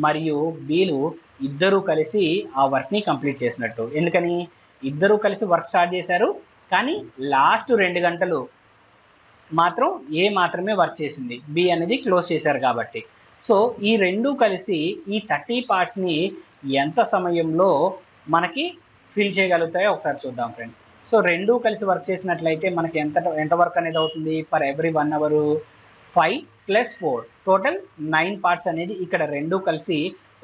మరియు బీలు ఇద్దరూ కలిసి ఆ వర్క్ని కంప్లీట్ చేసినట్టు. ఎందుకని, ఇద్దరూ కలిసి వర్క్ స్టార్ట్ చేశారు కానీ లాస్ట్ 2 గంటలు మాత్రం ఏ మాత్రమే వర్క్ చేసింది, బి అనేది క్లోజ్ చేశారు కాబట్టి. సో ఈ రెండు కలిసి ఈ 30 పార్ట్స్ని ఎంత సమయంలో మనకి ఫిల్ చేయగలుగుతాయో ఒకసారి చూద్దాం ఫ్రెండ్స్. సో రెండు కలిసి వర్క్ చేసినట్లయితే మనకి ఎంత వర్క్ అనేది అవుతుంది, per every 1 hour 5 + 4 total 9 parts అనేది ఇక్కడ రెండు కలిసి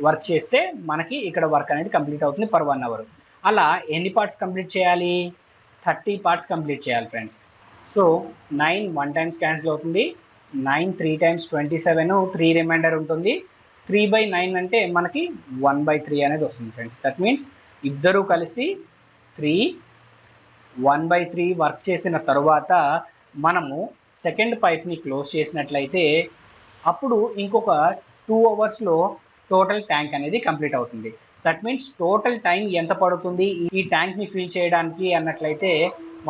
వర్క్ చేస్తే మనకి ఇక్కడ వర్క్ అనేది కంప్లీట్ అవుతుంది పర్ 1 అవర్. అలా ఎన్ని పార్ట్స్ కంప్లీట్ చేయాలి, 30 పార్ట్స్ కంప్లీట్ చేయాలి ఫ్రెండ్స్. సో 9 1 టైమ్స్ క్యాన్సిల్ అవుతుంది, 9 3 టైమ్స్ 27, 3 రిమైండర్ ఉంటుంది. 3/9 అంటే మనకి 1/3 అనేది వస్తుంది ఫ్రెండ్స్. దట్ మీన్స్ ఇద్దరు కలిసి 3 1/3 వర్క్ చేసిన తరువాత మనము సెకండ్ పైప్ని క్లోజ్ చేసినట్లయితే అప్పుడు ఇంకొక 2 అవర్స్లో టోటల్ ట్యాంక్ అనేది కంప్లీట్ అవుతుంది. దట్ మీన్స్ టోటల్ టైం ఎంత పడుతుంది ఈ ట్యాంక్ని ఫిల్ చేయడానికి అన్నట్లయితే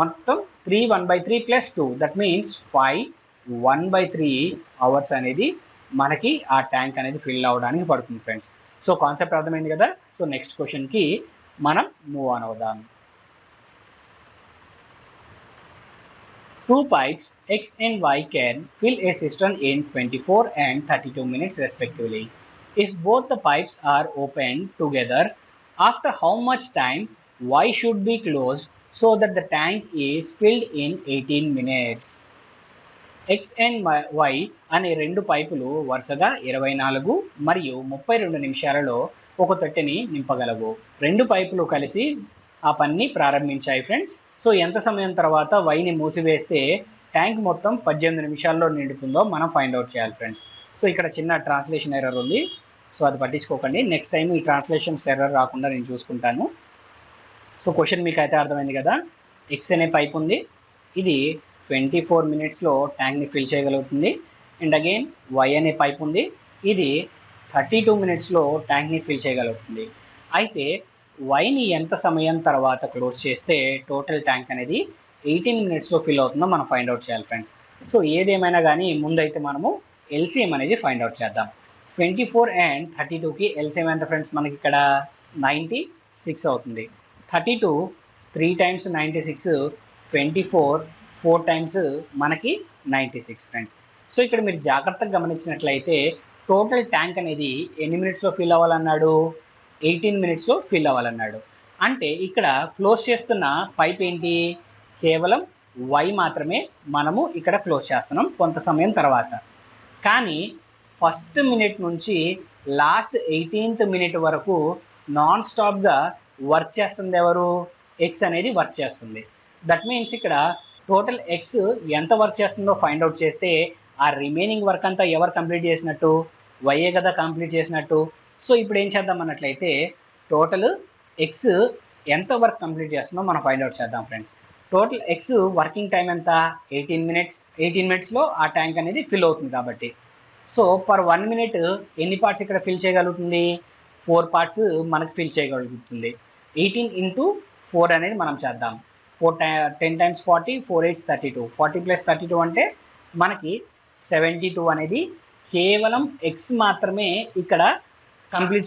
మొత్తం 3 1/3 + 2 దట్ మీన్స్ 5 1/3 అవర్స్ అనేది మనకి ఆ ట్యాంక్ అనేది ఫిల్ అవ్వడానికి పడుతుంది ఫ్రెండ్స్. సో కాన్సెప్ట్ అర్థమైంది కదా. సో నెక్స్ట్ క్వశ్చన్కి మనం మూవ్ ఆన్ అవుదాం. 2 pipes X and Y can fill a cistern in 24 and 32 minutes respectively. If both the pipes are opened together, after how much time Y should be closed so that the tank is filled in 18 minutes? X and Y అనే రెండు పైపులు వరుసగా 24 మరియు 32 నిమిషాలలో ఒక తొట్టెని నింపగలవు. రెండు పైపులు కలిసి ఆ పనిని ప్రారంభించాయి ఫ్రెండ్స్. సో ఎంత సమయం తర్వాత వైని మూసివేస్తే ట్యాంక్ మొత్తం 18 నిమిషాల్లో నిండుతుందో మనం ఫైండ్ అవుట్ చేయాలి ఫ్రెండ్స్. సో ఇక్కడ చిన్న ట్రాన్స్లేషన్ ఎర్రర్ ఉంది, సో అది పట్టించుకోకండి. నెక్స్ట్ టైం ఈ ట్రాన్స్లేషన్స్ ఎర్రర్ రాకుండా నేను చూసుకుంటాను. సో క్వశ్చన్ మీకు అయితే అర్థమైంది కదా. ఎక్స్ అనే పైప్ ఉంది, ఇది 24 మినిట్స్లో ట్యాంక్ని ఫిల్ చేయగలుగుతుంది. అండ్ అగైన్ వై అనే పైప్ ఉంది, ఇది 32 మినిట్స్లో ట్యాంక్ని ఫిల్ చేయగలుగుతుంది. అయితే వైని ఎంత సమయం తర్వాత క్లోజ్ చేస్తే టోటల్ ట్యాంక్ అనేది 18 మినిట్స్లో ఫిల్ అవుతుందో మనం ఫైండ్ అవుట్ చేయాలి ఫ్రెండ్స్. సో ఏదేమైనా కానీ ముందైతే మనము ఎల్సిఎం అనేది ఫైండ్ అవుట్ చేద్దాం. 24 and 32కి ఎల్సిఎం ఎంత ఫ్రెండ్స్, మనకి ఇక్కడ 96 అవుతుంది. 32 3 టైమ్స్ 96, 24 4 టైమ్స్ మనకి 96 ఫ్రెండ్స్. సో ఇక్కడ మీరు జాగ్రత్తగా గమనించినట్లయితే టోటల్ ట్యాంక్ అనేది ఎన్ని మినిట్స్లో ఫిల్ అవ్వాలన్నాడు, 18 మినిట్స్లో ఫిల్ అవ్వాలన్నాడు. అంటే ఇక్కడ క్లోజ్ చేస్తున్న పైప్ ఏంటి, కేవలం వై మాత్రమే మనము ఇక్కడ క్లోజ్ చేస్తున్నాం కొంత సమయం తర్వాత. కానీ ఫస్ట్ మినిట్ నుంచి లాస్ట్ 18th మినిట్ వరకు నాన్ స్టాప్గా వర్క్ చేస్తుంది ఎవరు, ఎక్స్ అనేది వర్క్ చేస్తుంది. దట్ మీన్స్ ఇక్కడ టోటల్ ఎక్స్ ఎంత వర్క్ చేస్తుందో ఫైండ్ అవుట్ చేస్తే ఆ రిమైనింగ్ వర్క్ అంతా ఎవరు కంప్లీట్ చేసినట్టు, వైఏ కదా కంప్లీట్ చేసినట్టు. సో ఇప్పుడు ఏం చేద్దాం అన్నట్లయితే టోటల్ ఎక్స్ ఎంత వర్క్ కంప్లీట్ చేస్తుందో మనం ఫైండ్ అవుట్ చేద్దాం friends. Total X working time ఎంత, 18 మినిట్స్. 18 మినిట్స్లో ఆ ట్యాంక్ అనేది ఫిల్ అవుతుంది కాబట్టి. సో పర్ 1 మినిట్ ఎన్ని పార్ట్స్ ఇక్కడ ఫిల్ చేయగలుగుతుంది, 4 పార్ట్స్ మనకి ఫిల్ చేయగలుగుతుంది. 18 into 4 అనేది మనం చేద్దాం. 10 times 40, 4 8 32. 40 plus 32 అంటే మనకి 72 అనేది కేవలం ఎక్స్ మాత్రమే ఇక్కడ కంప్లీట్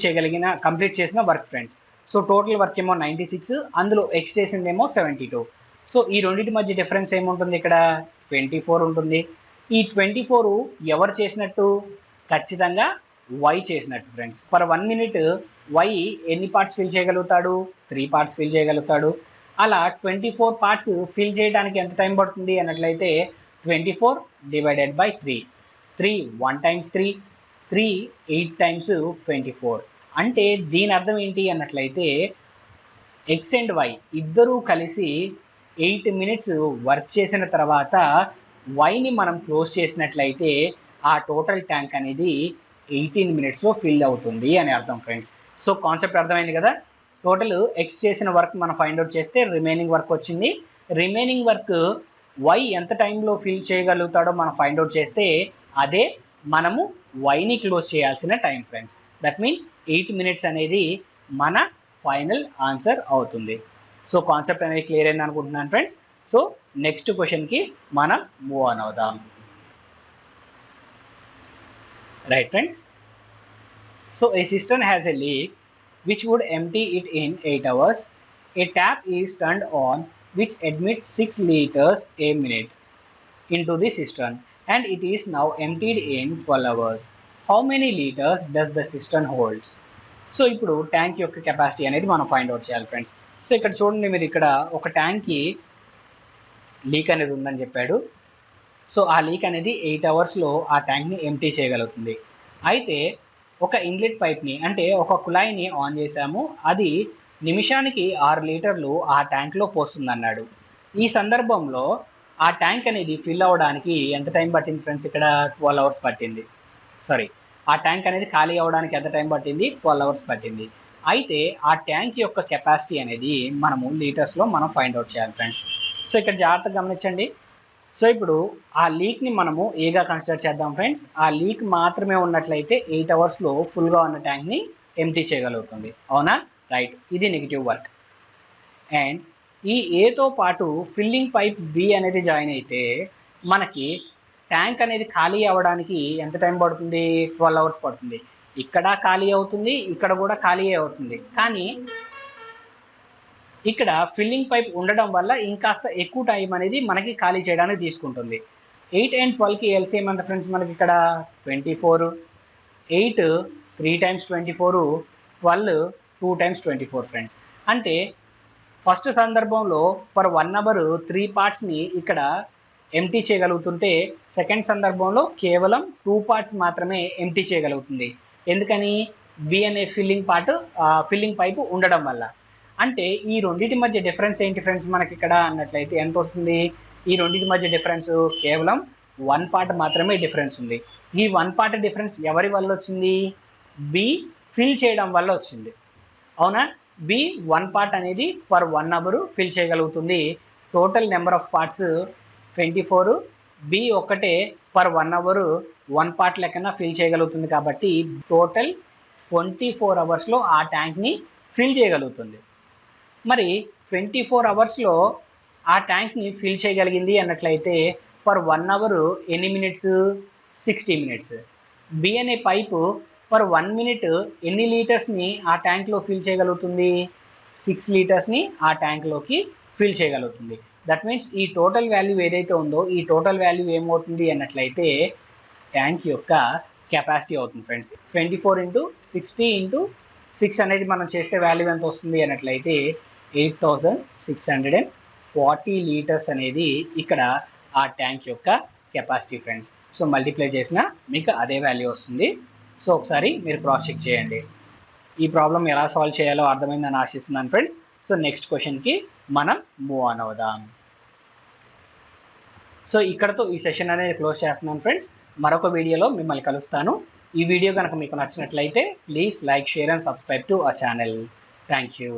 చేసిన work friends. So total work ఏమో 96, అందులో ఎక్స్ చేసిందేమో 72. సో ఈ రెండింటి మధ్య డిఫరెన్స్ ఏముంటుంది, ఇక్కడ 24 ఉంటుంది. ఈ 24 ఎవరు చేసినట్టు, ఖచ్చితంగా వై చేసినట్టు ఫ్రెండ్స్. పర్ 1 minute వై ఎన్ని పార్ట్స్ ఫిల్ చేయగలుగుతాడు, 3 parts ఫిల్ చేయగలుగుతాడు. అలా 24 parts ఫిల్ చేయడానికి ఎంత టైం పడుతుంది అన్నట్లయితే 24 divided by 3. 3 1 times 3, 3 8 times 24. అంటే దీని అర్థం ఏంటి అన్నట్లయితే ఎక్స్ అండ్ వై ఇద్దరూ కలిసి 8 minutes వర్క్ చేసిన తర్వాత వైని మనం క్లోజ్ చేసినట్లయితే ఆ టోటల్ ట్యాంక్ అనేది 18 minutesలో ఫిల్ అవుతుంది అని అర్థం ఫ్రెండ్స్. సో కాన్సెప్ట్ అర్థమైంది కదా. టోటల్ ఎక్స్ చేసిన వర్క్ మనం ఫైండ్ అవుట్ చేస్తే రిమైనింగ్ వర్క్ వచ్చింది. రిమైనింగ్ వర్క్ వై ఎంత టైంలో ఫిల్ చేయగలుగుతాడో మనం ఫైండ్ అవుట్ చేస్తే అదే మనము వైని క్లోజ్ చేయాల్సిన time friends. That means 8 minutes అనేది మన ఫైనల్ ఆన్సర్ అవుతుంది. సో కాన్సెప్ట్ అనేది క్లియర్ అయింది అనుకుంటున్నాను ఫ్రెండ్స్. సో నెక్స్ట్ క్వశ్చన్కి మనం మూవ్ ఆన్ అవుదాం. Right friends. So A system has a leak which would empty it in 8 hours. A tap is turned on which admits 6 liters a minute into the cistern and it is now emptied in 12 hours. How many liters does the cistern hold? So ఇప్పుడు tank యొక్క capacity అనేది మనం find out చేయాలి friends. So ఇక్కడ చూడండి, మీరు ఇక్కడ ఒక ట్యాంక్కి లీక్ అనేది ఉందని చెప్పాడు. సో ఆ లీక్ అనేది 8 hours ఆ ట్యాంక్ని ఎంప్టీ చేయగలుగుతుంది. అయితే ఒక ఇన్లెట్ పైప్ని అంటే ఒక కుళాయిని ఆన్ చేసాము, అది నిమిషానికి 6 లీటర్లు ఆ ట్యాంక్లో పోస్తుంది అన్నాడు. ఈ సందర్భంలో ఆ ట్యాంక్ అనేది ఫిల్ అవ్వడానికి ఎంత టైం పట్టింది ఫ్రెండ్స్, ఇక్కడ 12 hours పట్టింది. ఆ ట్యాంక్ అనేది ఖాళీ అవ్వడానికి ఎంత టైం పట్టింది, 12 hours పట్టింది. అయితే ఆ ట్యాంక్ యొక్క కెపాసిటీ అనేది మనము లీటర్స్లో మనం ఫైండ్ అవుట్ చేయాలి ఫ్రెండ్స్. సో ఇక్కడ జాగ్రత్తగా గమనించండి. సో ఇప్పుడు ఆ లీక్ని మనము ఏగా కన్సిడర్ చేద్దాం ఫ్రెండ్స్. ఆ లీక్ మాత్రమే ఉన్నట్లయితే 8 hours ఫుల్గా ఉన్న ట్యాంక్ని ఎంప్టీ చేయగలుగుతుంది. అవునా, రైట్. ఇది నెగిటివ్ వర్క్. అండ్ ఈ ఏతో పాటు ఫిల్లింగ్ పైప్ బి అనేది జాయిన్ అయితే మనకి ట్యాంక్ అనేది ఖాళీ అవ్వడానికి ఎంత టైం పడుతుంది, 12 hours పడుతుంది. ఇక్కడ ఖాళీ అవుతుంది, ఇక్కడ కూడా ఖాళీ అవుతుంది. కానీ ఇక్కడ ఫిల్లింగ్ పైప్ ఉండడం వల్ల ఇంకాస్త ఎక్కువ టైం అనేది మనకి ఖాళీ చేయడానికి తీసుకుంటుంది. 8 and 12కి ఎల్సిఎం ఎంత ఫ్రెండ్స్, మనకి ఇక్కడ 24. 8 3 times 24, 12 2 times 24 ఫ్రెండ్స్. అంటే ఫస్ట్ సందర్భంలో పర్ 1 hour 3 partsని ఇక్కడ ఎంప్టీ చేయగలుగుతుంటే సెకండ్ సందర్భంలో కేవలం 2 parts మాత్రమే ఎంప్టీ చేయగలుగుతుంది. ఎందుకని, బి అనే ఫిల్లింగ్ పైపు ఉండడం వల్ల. అంటే ఈ రెండింటి మధ్య డిఫరెన్స్ ఏంటి ఫ్రెండ్స్ మనకి ఇక్కడ అన్నట్లయితే ఎంత వస్తుంది, ఈ రెండింటి మధ్య డిఫరెన్స్ కేవలం 1 part మాత్రమే డిఫరెన్స్ ఉంది. ఈ 1 part డిఫరెన్స్ ఎవరి వల్ల వచ్చింది, బి ఫిల్ చేయడం వల్ల వచ్చింది. అవునా, బి 1 part అనేది పర్ 1 hour ఫిల్ చేయగలుగుతుంది. Total number of parts 24. B ఒక్కటే పర్ 1 hour 1 part లెక్కన ఫిల్ చేయగలుగుతుంది. కాబట్టి టోటల్ 24 hours ఆ ట్యాంక్ని ఫిల్ చేయగలుగుతుంది. మరి 24 hours ఆ ట్యాంక్ని ఫిల్ చేయగలిగింది అన్నట్లయితే పర్ 1 hour ఎన్ని మినిట్స్, 60 minutes. బి అనే పైపు పర్ 1 minute ఎన్ని లీటర్స్ని ఆ ట్యాంక్లో ఫిల్ చేయగలుగుతుంది, 6 లీటర్స్ని ఆ ట్యాంక్లోకి ఫిల్ చేయగలుగుతుంది. దట్ మీన్స్ ఈ టోటల్ వాల్యూ ఏదైతే ఉందో ఈ టోటల్ వాల్యూ ఏమవుతుంది అన్నట్లయితే ట్యాంక్ యొక్క కెపాసిటీ అవుతుంది ఫ్రెండ్స్. 24 into 60 into 6 అనేది మనం చేస్తే వాల్యూ ఎంత వస్తుంది అన్నట్లయితే 8640 లీటర్స్ అనేది ఇక్కడ ఆ ట్యాంక్ యొక్క కెపాసిటీ ఫ్రెండ్స్. సో మల్టిప్లై చేసినా మీకు అదే వాల్యూ వస్తుంది. సో ఒకసారి మీరు క్రాస్ చెక్ చేయండి. ఈ ప్రాబ్లం ఎలా సాల్వ్ చేయాలో అర్థమైందని ఆశిస్తున్నాను ఫ్రెండ్స్. సో నెక్స్ట్ క్వశ్చన్కి మనం మూవ్ ఆన్ అవుదాం. సో ఇక్కడతో ఈ సెషన్ అనేది క్లోజ్ చేస్తున్నాను ఫ్రెండ్స్. మరొక వీడియోలో మిమ్మల్ని కలుస్తాను. ఈ వీడియో కనుక మీకు నచ్చినట్లయితే please like, share and subscribe to our channel. Thank you.